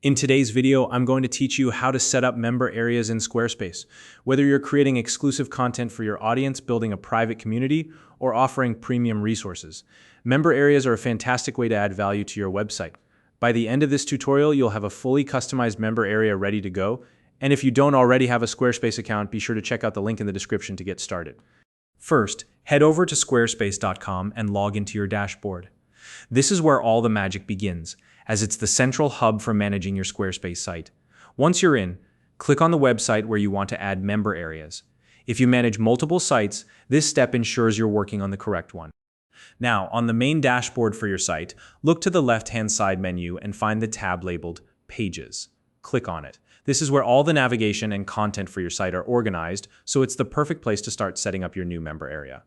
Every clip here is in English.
In today's video, I'm going to teach you how to set up member areas in Squarespace. Whether you're creating exclusive content for your audience, building a private community, or offering premium resources, member areas are a fantastic way to add value to your website. By the end of this tutorial, you'll have a fully customized member area ready to go. And if you don't already have a Squarespace account, be sure to check out the link in the description to get started. First, head over to squarespace.com and log into your dashboard. This is where all the magic begins, as it's the central hub for managing your Squarespace site. Once you're in, click on the website where you want to add member areas. If you manage multiple sites, this step ensures you're working on the correct one. Now, on the main dashboard for your site, look to the left-hand side menu and find the tab labeled Pages. Click on it. This is where all the navigation and content for your site are organized, so it's the perfect place to start setting up your new member area.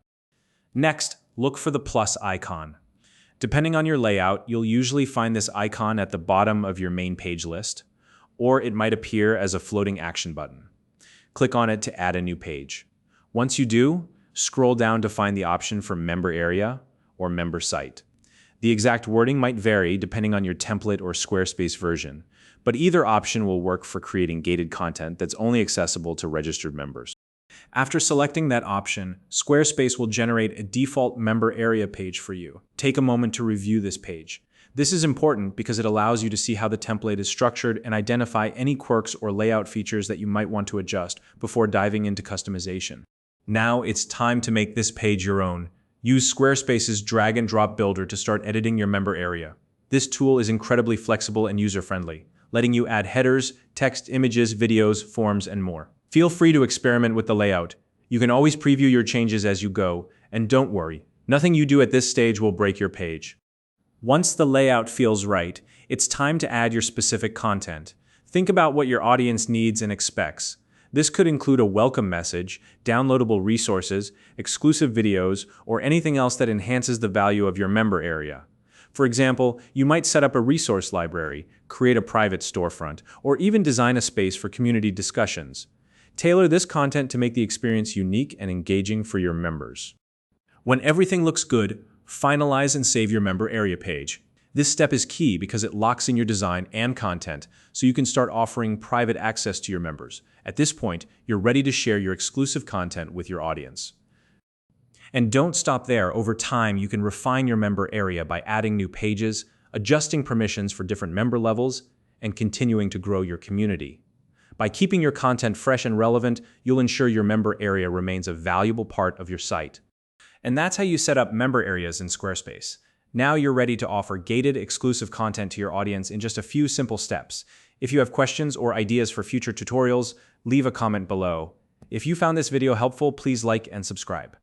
Next, look for the plus icon. Depending on your layout, you'll usually find this icon at the bottom of your main page list, or it might appear as a floating action button. Click on it to add a new page. Once you do, scroll down to find the option for Member Area or Member Site. The exact wording might vary depending on your template or Squarespace version, but either option will work for creating gated content that's only accessible to registered members. After selecting that option, Squarespace will generate a default member area page for you. Take a moment to review this page. This is important because it allows you to see how the template is structured and identify any quirks or layout features that you might want to adjust before diving into customization. Now it's time to make this page your own. Use Squarespace's drag and drop builder to start editing your member area. This tool is incredibly flexible and user-friendly, letting you add headers, text, images, videos, forms, and more. Feel free to experiment with the layout. You can always preview your changes as you go, and don't worry, nothing you do at this stage will break your page. Once the layout feels right, it's time to add your specific content. Think about what your audience needs and expects. This could include a welcome message, downloadable resources, exclusive videos, or anything else that enhances the value of your member area. For example, you might set up a resource library, create a private storefront, or even design a space for community discussions. Tailor this content to make the experience unique and engaging for your members. When everything looks good, finalize and save your member area page. This step is key because it locks in your design and content, so you can start offering private access to your members. At this point, you're ready to share your exclusive content with your audience. And don't stop there. Over time, you can refine your member area by adding new pages, adjusting permissions for different member levels, and continuing to grow your community. By keeping your content fresh and relevant, you'll ensure your member area remains a valuable part of your site. And that's how you set up member areas in Squarespace. Now you're ready to offer gated, exclusive content to your audience in just a few simple steps. If you have questions or ideas for future tutorials, leave a comment below. If you found this video helpful, please like and subscribe.